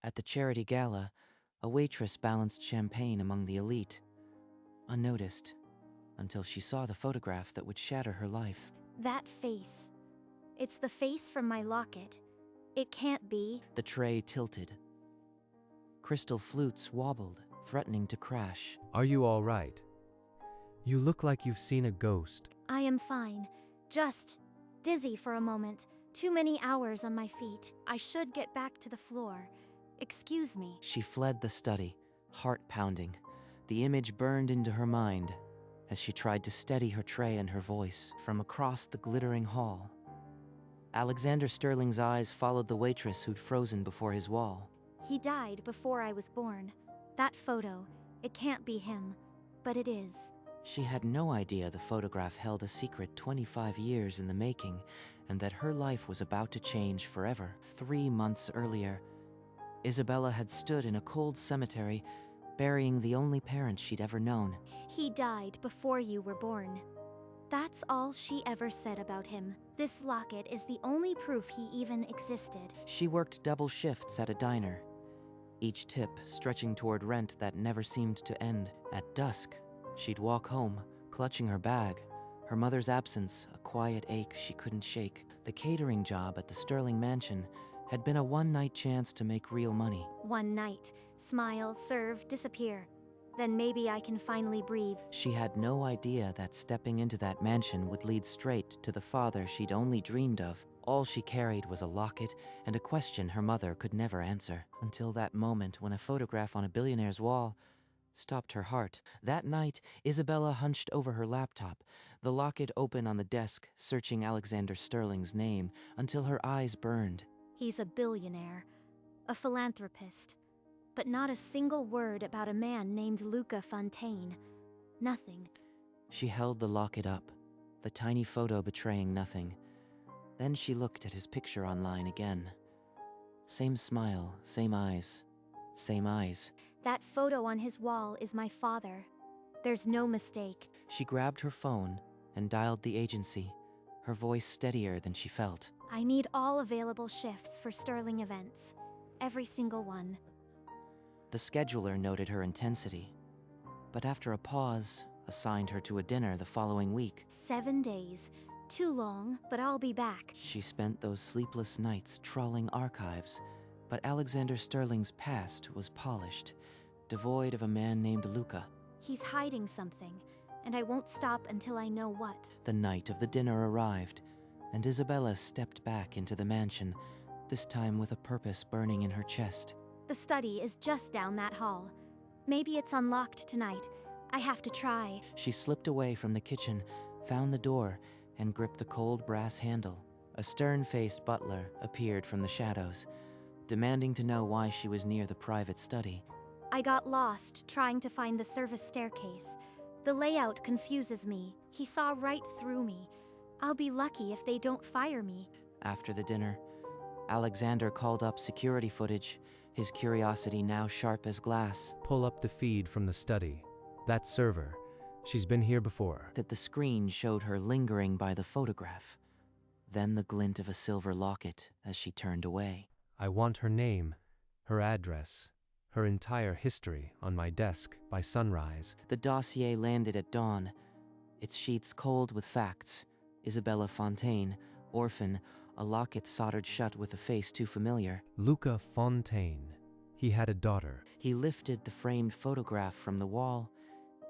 At the charity gala, a waitress balanced champagne among the elite, unnoticed, until she saw the photograph that would shatter her life. That face. It's the face from my locket. It can't be. The tray tilted. Crystal flutes wobbled, threatening to crash. Are you all right? You look like you've seen a ghost. I am fine. Just dizzy for a moment. Too many hours on my feet. I should get back to the floor. Excuse me. She fled the study, heart pounding. The image burned into her mind as she tried to steady her tray and her voice from across the glittering hall. Alexander Sterling's eyes followed the waitress who'd frozen before his wall. He died before I was born. That photo, it can't be him, but it is. She had no idea the photograph held a secret 25 years in the making, and that her life was about to change forever. 3 months earlier, Isabella had stood in a cold cemetery, burying the only parent she'd ever known. He died before you were born. That's all she ever said about him. This locket is the only proof he even existed. She worked double shifts at a diner, each tip stretching toward rent that never seemed to end. At dusk, she'd walk home, clutching her bag, her mother's absence a quiet ache she couldn't shake. The catering job at the Sterling mansion had been a one-night chance to make real money. One night, smile, serve, disappear. Then maybe I can finally breathe. She had no idea that stepping into that mansion would lead straight to the father she'd only dreamed of. All she carried was a locket and a question her mother could never answer, until that moment when a photograph on a billionaire's wall stopped her heart. That night, Isabella hunched over her laptop, the locket open on the desk, searching Alexander Sterling's name until her eyes burned. He's a billionaire, a philanthropist, but not a single word about a man named Luca Fontaine. Nothing. She held the locket up, the tiny photo betraying nothing. Then she looked at his picture online again. Same smile, same eyes, same eyes. That photo on his wall is my father. There's no mistake. She grabbed her phone and dialed the agency, her voice steadier than she felt. I need all available shifts for Sterling events. Every single one. The scheduler noted her intensity, but after a pause, assigned her to a dinner the following week. 7 days. Too long, but I'll be back. She spent those sleepless nights trawling archives, but Alexander Sterling's past was polished, devoid of a man named Luca. He's hiding something, and I won't stop until I know what. The night of the dinner arrived, and Isabella stepped back into the mansion, this time with a purpose burning in her chest. The study is just down that hall. Maybe it's unlocked tonight. I have to try. She slipped away from the kitchen, found the door, and gripped the cold brass handle. A stern-faced butler appeared from the shadows, demanding to know why she was near the private study. I got lost trying to find the service staircase. The layout confuses me. He saw right through me. I'll be lucky if they don't fire me. After the dinner, Alexander called up security footage, his curiosity now sharp as glass. Pull up the feed from the study. That server. She's been here before. That the screen showed her lingering by the photograph. Then the glint of a silver locket as she turned away. I want her name, her address, her entire history on my desk by sunrise. The dossier landed at dawn, its sheets cold with facts. Isabella Fontaine, orphan, a locket soldered shut with a face too familiar. Luca Fontaine. He had a daughter. He lifted the framed photograph from the wall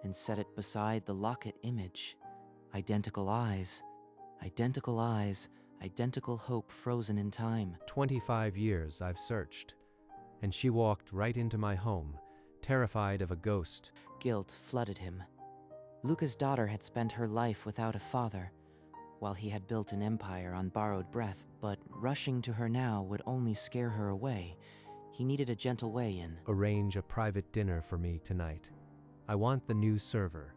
and set it beside the locket image. Identical eyes, identical eyes, identical hope frozen in time. 25 years I've searched, and she walked right into my home, terrified of a ghost. Guilt flooded him. Luca's daughter had spent her life without a father, while he had built an empire on borrowed breath, but rushing to her now would only scare her away. He needed a gentle way in. Arrange a private dinner for me tonight. I want the new server,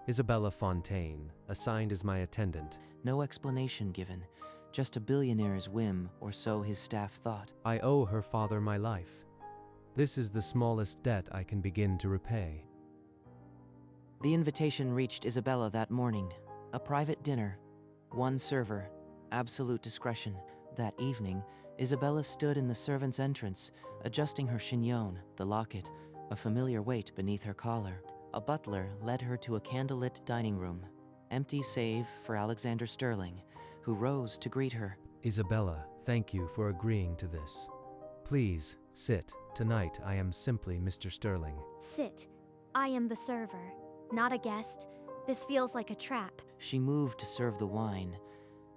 Isabella Fontaine, assigned as my attendant. No explanation given, just a billionaire's whim, or so his staff thought. I owe her father my life. This is the smallest debt I can begin to repay. The invitation reached Isabella that morning. A private dinner, one server, absolute discretion. That evening, Isabella stood in the servants' entrance, adjusting her chignon, the locket, a familiar weight beneath her collar. A butler led her to a candlelit dining room, empty save for Alexander Sterling, who rose to greet her. Isabella, thank you for agreeing to this. Please, sit. Tonight I am simply Mr. Sterling. Sit. I am the server, not a guest. This feels like a trap. She moved to serve the wine,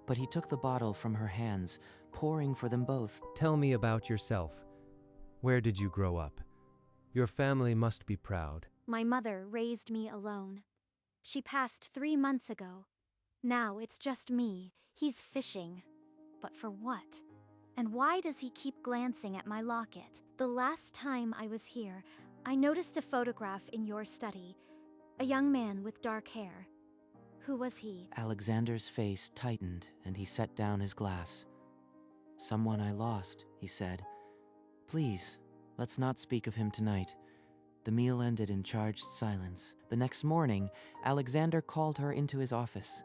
but he took the bottle from her hands, pouring for them both. Tell me about yourself. Where did you grow up? Your family must be proud. My mother raised me alone. She passed 3 months ago. Now it's just me. He's fishing. But for what? And why does he keep glancing at my locket? The last time I was here, I noticed a photograph in your study. A young man with dark hair. Who was he? Alexander's face tightened and he set down his glass. Someone I lost, he said. Please, let's not speak of him tonight. The meal ended in charged silence. The next morning, Alexander called her into his office.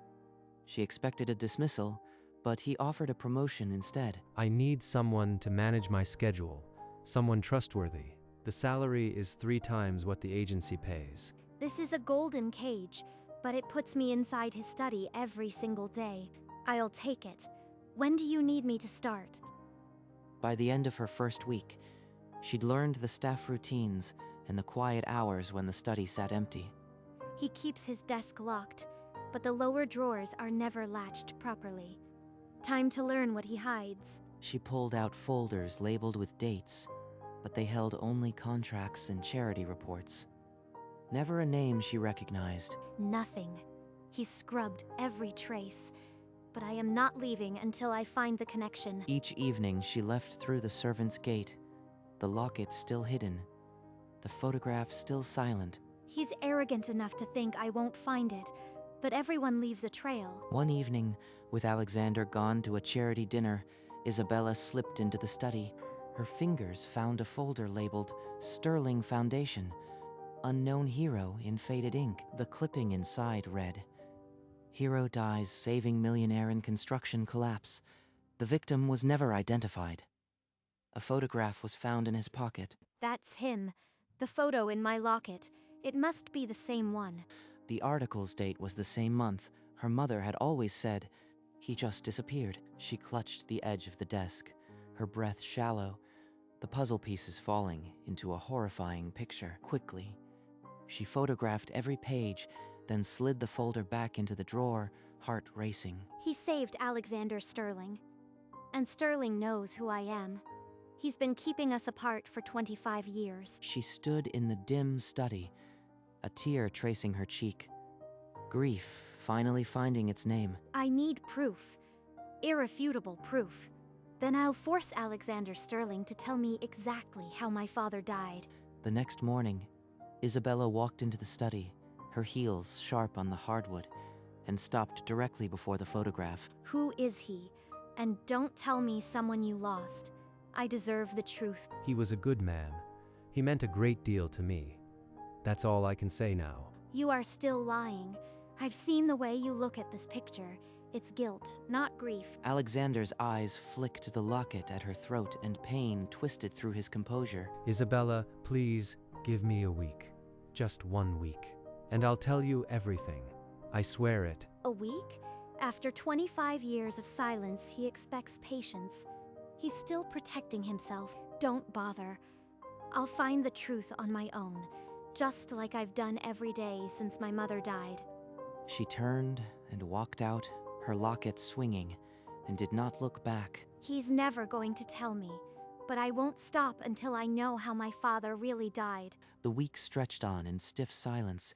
She expected a dismissal, but he offered a promotion instead. I need someone to manage my schedule, someone trustworthy. The salary is 3 times what the agency pays. This is a golden cage, but it puts me inside his study every single day. I'll take it. When do you need me to start? By the end of her first week, she'd learned the staff routines and the quiet hours when the study sat empty. He keeps his desk locked, but the lower drawers are never latched properly. Time to learn what he hides. She pulled out folders labeled with dates, but they held only contracts and charity reports. Never a name she recognized. Nothing. He scrubbed every trace, but I am not leaving until I find the connection. Each evening she left through the servant's gate, the locket still hidden, the photograph still silent. He's arrogant enough to think I won't find it, but everyone leaves a trail. One evening, with Alexander gone to a charity dinner, Isabella slipped into the study. Her fingers found a folder labeled Sterling Foundation, Unknown Hero in faded ink. The clipping inside read, Hero dies saving millionaire in construction collapse. The victim was never identified. A photograph was found in his pocket. That's him. The photo in my locket. It must be the same one. The article's date was the same month. Her mother had always said, he just disappeared. She clutched the edge of the desk, her breath shallow, the puzzle pieces falling into a horrifying picture. Quickly, she photographed every page, then slid the folder back into the drawer, heart racing. He saved Alexander Sterling. And Sterling knows who I am. He's been keeping us apart for 25 years. She stood in the dim study, a tear tracing her cheek. Grief finally finding its name. I need proof. Irrefutable proof. Then I'll force Alexander Sterling to tell me exactly how my father died. The next morning, Isabella walked into the study, her heels sharp on the hardwood, and stopped directly before the photograph. Who is he? And don't tell me someone you lost. I deserve the truth. He was a good man. He meant a great deal to me. That's all I can say now. You are still lying. I've seen the way you look at this picture. It's guilt, not grief. Alexander's eyes flicked the locket at her throat and pain twisted through his composure. Isabella, please give me a week. Just 1 week. And I'll tell you everything. I swear it. A week? After 25 years of silence, he expects patience. He's still protecting himself. Don't bother. I'll find the truth on my own, just like I've done every day since my mother died. She turned and walked out, her locket swinging, and did not look back. He's never going to tell me, but I won't stop until I know how my father really died. The week stretched on in stiff silence,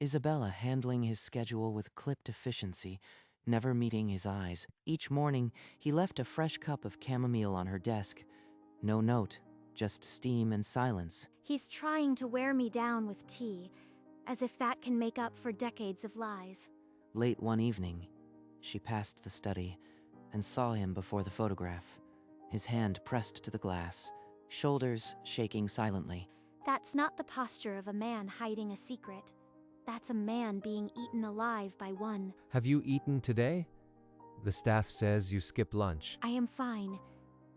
Isabella handling his schedule with clipped efficiency, never meeting his eyes. Each morning, he left a fresh cup of chamomile on her desk. No note, just steam and silence. He's trying to wear me down with tea, as if that can make up for decades of lies. Late one evening, she passed the study and saw him before the photograph, his hand pressed to the glass, shoulders shaking silently. That's not the posture of a man hiding a secret. That's a man being eaten alive by one. Have you eaten today? The staff says you skip lunch. I am fine.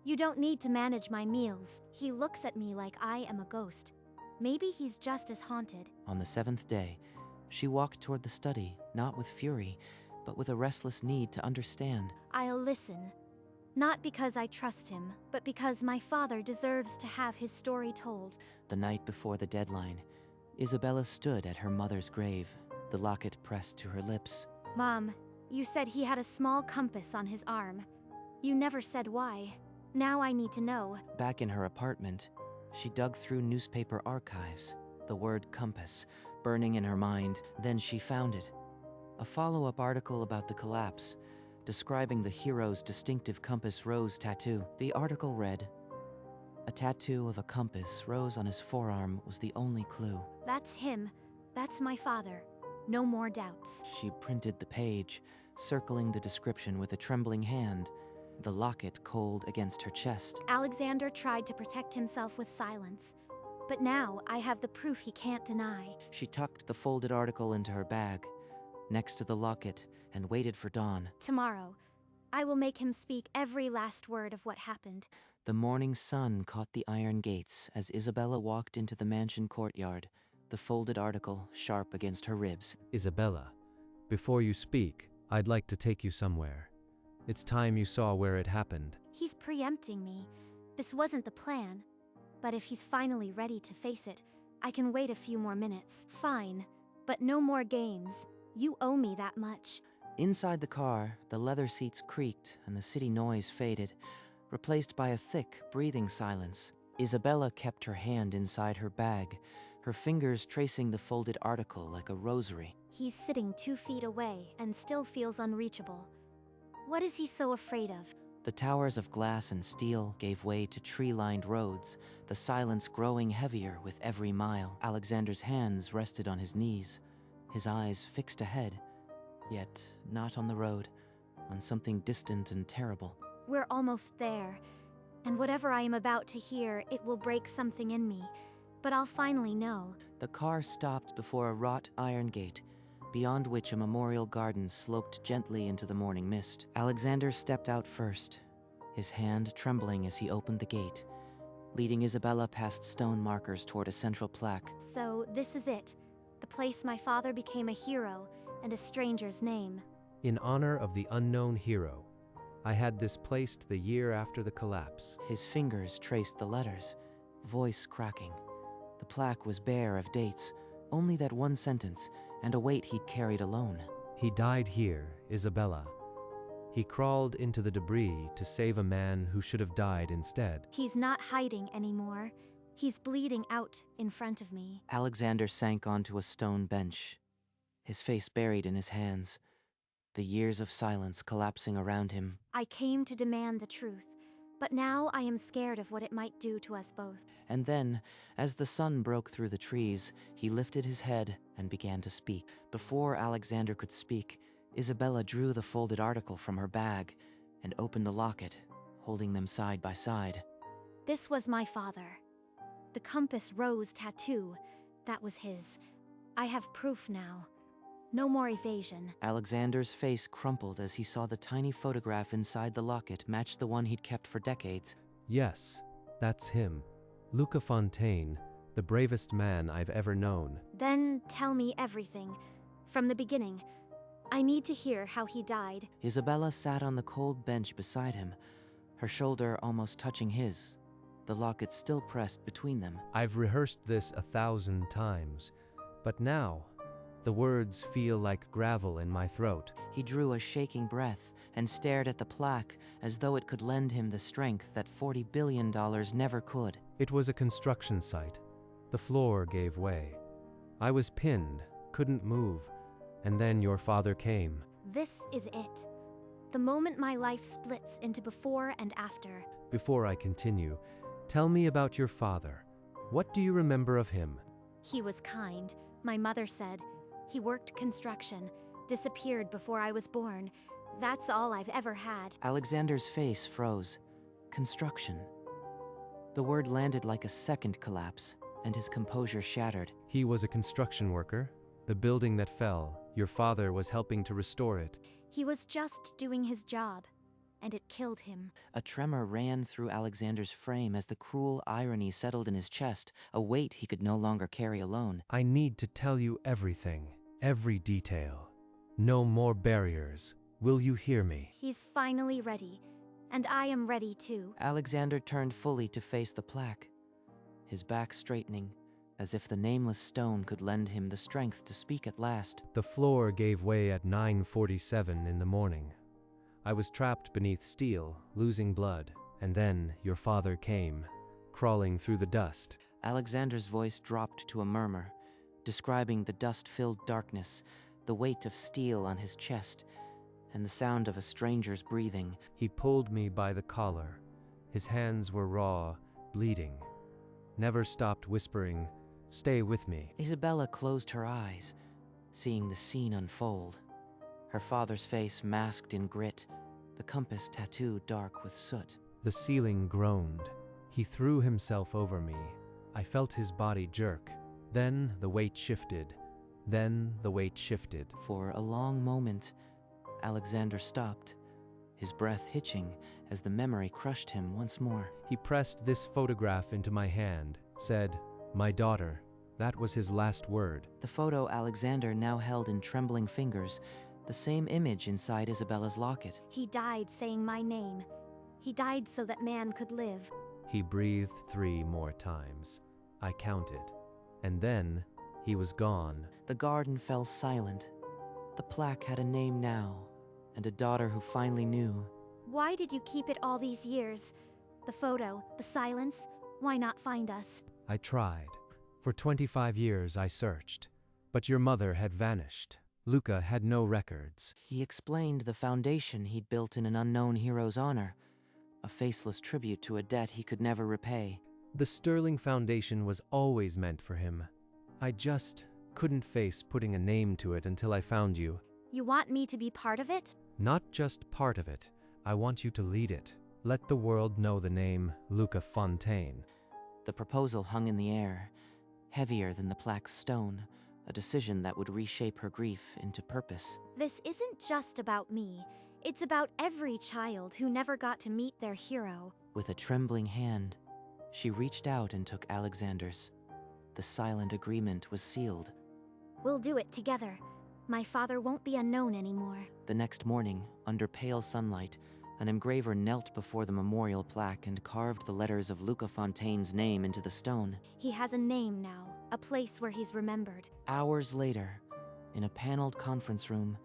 You don't need to manage my meals. He looks at me like I am a ghost. Maybe he's just as haunted. On the seventh day, she walked toward the study, not with fury, but with a restless need to understand. I'll listen. Not because I trust him, but because my father deserves to have his story told. The night before the deadline, Isabella stood at her mother's grave, the locket pressed to her lips. Mom, you said he had a small compass on his arm. You never said why. Now I need to know. Back in her apartment, she dug through newspaper archives, the word compass burning in her mind. Then she found it. A follow-up article about the collapse, describing the hero's distinctive compass rose tattoo. The article read, "A tattoo of a compass rose on his forearm was the only clue." That's him. That's my father. No more doubts. She printed the page, circling the description with a trembling hand, the locket cold against her chest. Alexander tried to protect himself with silence. But now I have the proof he can't deny. She tucked the folded article into her bag, next to the locket, and waited for dawn. Tomorrow, I will make him speak every last word of what happened. The morning sun caught the iron gates as Isabella walked into the mansion courtyard, the folded article sharp against her ribs. Isabella, before you speak, I'd like to take you somewhere. It's time you saw where it happened. He's preempting me. This wasn't the plan. But if he's finally ready to face it, I can wait a few more minutes. Fine, but no more games. You owe me that much. Inside the car, the leather seats creaked and the city noise faded, replaced by a thick, breathing silence. Isabella kept her hand inside her bag, her fingers tracing the folded article like a rosary. He's sitting 2 feet away and still feels unreachable. What is he so afraid of? The towers of glass and steel gave way to tree-lined roads, the silence growing heavier with every mile. Alexander's hands rested on his knees, his eyes fixed ahead, yet not on the road, on something distant and terrible. We're almost there, and whatever I am about to hear, it will break something in me, but I'll finally know. The car stopped before a wrought iron gate, beyond which a memorial garden sloped gently into the morning mist. Alexander stepped out first, his hand trembling as he opened the gate, leading Isabella past stone markers toward a central plaque. So this is it, the place my father became a hero and a stranger's name. In honor of the unknown hero, I had this placed the year after the collapse. His fingers traced the letters, voice cracking. The plaque was bare of dates, only that one sentence, and a weight he'd carried alone. He died here, Isabella. He crawled into the debris to save a man who should have died instead. He's not hiding anymore. He's bleeding out in front of me. Alexander sank onto a stone bench, his face buried in his hands, the years of silence collapsing around him. I came to demand the truth, but now I am scared of what it might do to us both. And then, as the sun broke through the trees, he lifted his head and began to speak. Before Alexander could speak, Isabella drew the folded article from her bag and opened the locket, holding them side by side. This was my father. The compass rose tattoo, that was his. I have proof now. No more evasion. Alexander's face crumpled as he saw the tiny photograph inside the locket match the one he'd kept for decades. Yes, that's him. Luca Fontaine, the bravest man I've ever known. Then tell me everything. From the beginning. I need to hear how he died. Isabella sat on the cold bench beside him, her shoulder almost touching his, the locket still pressed between them. I've rehearsed this 1,000 times, but now, the words feel like gravel in my throat. He drew a shaking breath and stared at the plaque as though it could lend him the strength that $40 billion never could. It was a construction site. The floor gave way. I was pinned, couldn't move, and then your father came. This is it. The moment my life splits into before and after. Before I continue, tell me about your father. What do you remember of him? He was kind, my mother said. He worked construction, disappeared before I was born. That's all I've ever had. Alexander's face froze. Construction. The word landed like a second collapse, and his composure shattered. He was a construction worker. The building that fell, your father was helping to restore it. He was just doing his job. and it killed him. A tremor ran through Alexander's frame as the cruel irony settled in his chest, a weight he could no longer carry alone. I need to tell you everything, every detail. No more barriers. Will you hear me? He's finally ready, and I am ready too. Alexander turned fully to face the plaque, his back straightening, as if the nameless stone could lend him the strength to speak at last. The floor gave way at 9:47 in the morning. I was trapped beneath steel, losing blood, and then your father came, crawling through the dust. Alexander's voice dropped to a murmur, describing the dust-filled darkness, the weight of steel on his chest, and the sound of a stranger's breathing. He pulled me by the collar. His hands were raw, bleeding. Never stopped whispering, "Stay with me." Isabella closed her eyes, seeing the scene unfold. Her father's face masked in grit, the compass tattooed dark with soot. The ceiling groaned. He threw himself over me. I felt his body jerk. Then the weight shifted. Then the weight shifted. For a long moment, Alexander stopped, his breath hitching as the memory crushed him once more. He pressed this photograph into my hand, said, "My daughter." That was his last word. The photo Alexander now held in trembling fingers, the same image inside Isabella's locket. He died saying my name. He died so that man could live. He breathed 3 more times. I counted. And then he was gone. The garden fell silent. The plaque had a name now, and a daughter who finally knew. Why did you keep it all these years? The photo, the silence, why not find us? I tried. For 25 years I searched. But your mother had vanished. Luca had no records. He explained the foundation he'd built in an unknown hero's honor, a faceless tribute to a debt he could never repay. The Sterling Foundation was always meant for him. I just couldn't face putting a name to it until I found you. You want me to be part of it? Not just part of it. I want you to lead it. Let the world know the name Luca Fontaine. The proposal hung in the air, heavier than the plaque's stone, a decision that would reshape her grief into purpose. This isn't just about me. It's about every child who never got to meet their hero. With a trembling hand, she reached out and took Alexander's. The silent agreement was sealed. We'll do it together. My father won't be unknown anymore. The next morning, under pale sunlight, an engraver knelt before the memorial plaque and carved the letters of Luca Fontaine's name into the stone. He has a name now, a place where he's remembered. Hours later, in a paneled conference room,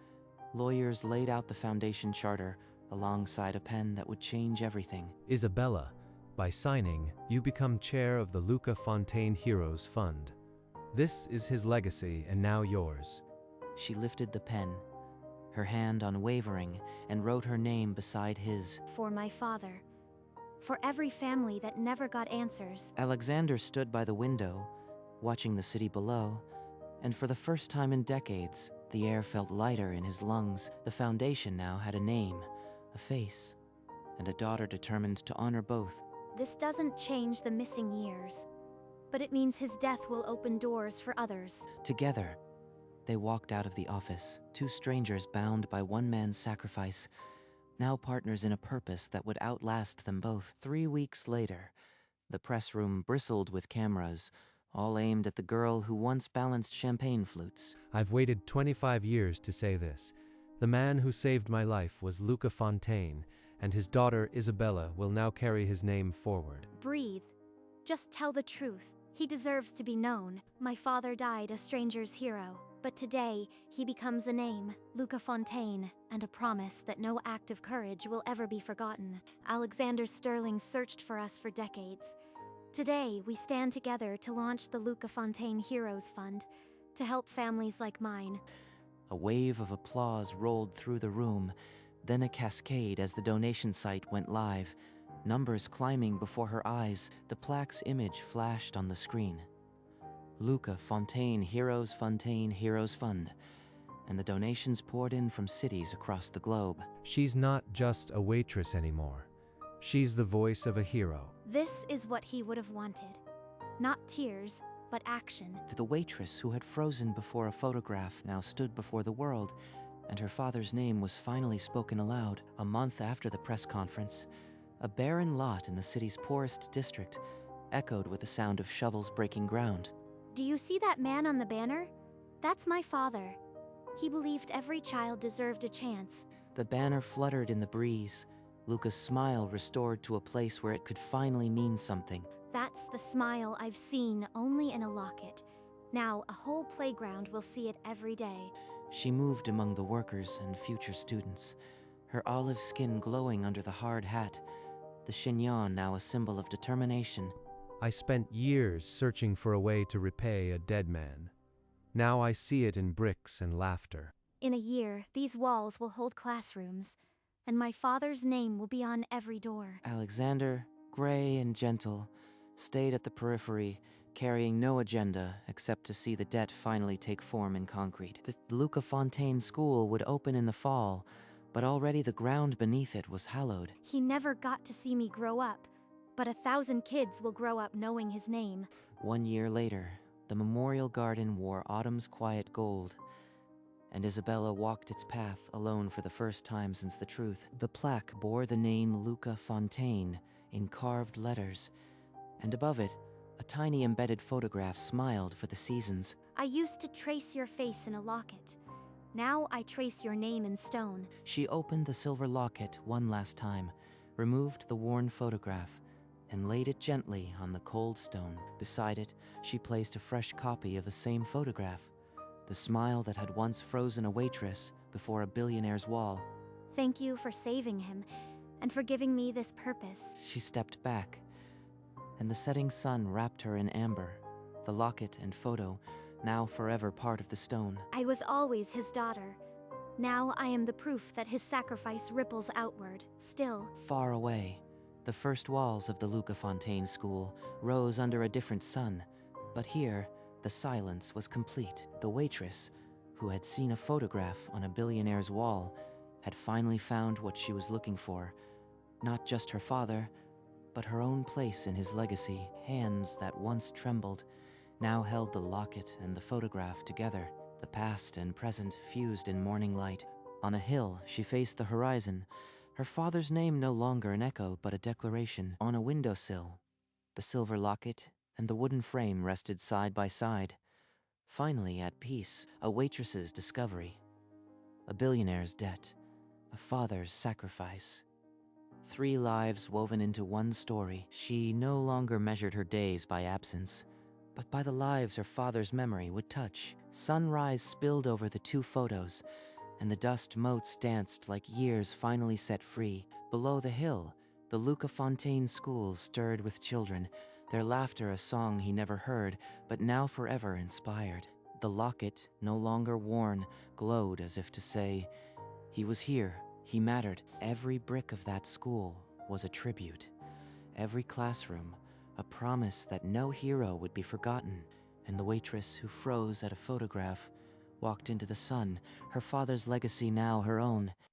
lawyers laid out the foundation charter alongside a pen that would change everything. Isabella, by signing, you become chair of the Luca Fontaine Heroes Fund. This is his legacy and now yours. She lifted the pen, her hand unwavering, and wrote her name beside his. For my father. For every family that never got answers. Alexander stood by the window, watching the city below, and for the first time in decades, the air felt lighter in his lungs. The foundation now had a name, a face, and a daughter determined to honor both. This doesn't change the missing years, but it means his death will open doors for others. Together, they walked out of the office, 2 strangers bound by one man's sacrifice, now partners in a purpose that would outlast them both. 3 weeks later, the press room bristled with cameras, all aimed at the girl who once balanced champagne flutes. I've waited 25 years to say this. The man who saved my life was Luca Fontaine, and his daughter Isabella will now carry his name forward. Breathe. Just tell the truth. He deserves to be known. My father died a stranger's hero, but today he becomes a name, Luca Fontaine, and a promise that no act of courage will ever be forgotten. Alexander Sterling searched for us for decades. Today, we stand together to launch the Luca Fontaine Heroes Fund, to help families like mine. A wave of applause rolled through the room, then a cascade as the donation site went live, numbers climbing before her eyes. The plaque's image flashed on the screen. Luca Fontaine Heroes Fund, and the donations poured in from cities across the globe. She's not just a waitress anymore. She's the voice of a hero. This is what he would have wanted. Not tears, but action. The waitress who had frozen before a photograph now stood before the world, and her father's name was finally spoken aloud. A month after the press conference, a barren lot in the city's poorest district echoed with the sound of shovels breaking ground. Do you see that man on the banner? That's my father. He believed every child deserved a chance. The banner fluttered in the breeze, Luca's smile restored to a place where it could finally mean something. That's the smile I've seen only in a locket. Now a whole playground will see it every day. She moved among the workers and future students, her olive skin glowing under the hard hat, the chignon now a symbol of determination. I spent years searching for a way to repay a dead man. Now I see it in bricks and laughter. In a year, these walls will hold classrooms, and my father's name will be on every door. Alexander, gray and gentle, stayed at the periphery, carrying no agenda except to see the debt finally take form in concrete. The Luca Fontaine School would open in the fall, but already the ground beneath it was hallowed. He never got to see me grow up, but 1,000 kids will grow up knowing his name. 1 year later, the memorial garden wore autumn's quiet gold, and Isabella walked its path alone for the first time since the truth. The plaque bore the name Luca Fontaine in carved letters, and above it, a tiny embedded photograph smiled for the seasons. I used to trace your face in a locket. Now I trace your name in stone. She opened the silver locket one last time, removed the worn photograph, and laid it gently on the cold stone. Beside it, she placed a fresh copy of the same photograph, the smile that had once frozen a waitress before a billionaire's wall. Thank you for saving him, and for giving me this purpose. She stepped back, and the setting sun wrapped her in amber, the locket and photo now forever part of the stone. I was always his daughter. Now I am the proof that his sacrifice ripples outward, still. Far away, the first walls of the Luca Fontaine School rose under a different sun, but here, the silence was complete. The waitress, who had seen a photograph on a billionaire's wall, had finally found what she was looking for. Not just her father, but her own place in his legacy. Hands that once trembled now held the locket and the photograph together, the past and present fused in morning light. On a hill, she faced the horizon, her father's name no longer an echo but a declaration. On a windowsill, the silver locket and the wooden frame rested side by side. Finally at peace, a waitress's discovery, a billionaire's debt, a father's sacrifice. 3 lives woven into one story. She no longer measured her days by absence, but by the lives her father's memory would touch. Sunrise spilled over the 2 photos, and the dust motes danced like years finally set free. Below the hill, the Luca Fontaine School stirred with children, their laughter a song he never heard, but now forever inspired. The locket, no longer worn, glowed as if to say, he was here, he mattered. Every brick of that school was a tribute. Every classroom, a promise that no hero would be forgotten. And the waitress who froze at a photograph walked into the sun, her father's legacy now her own.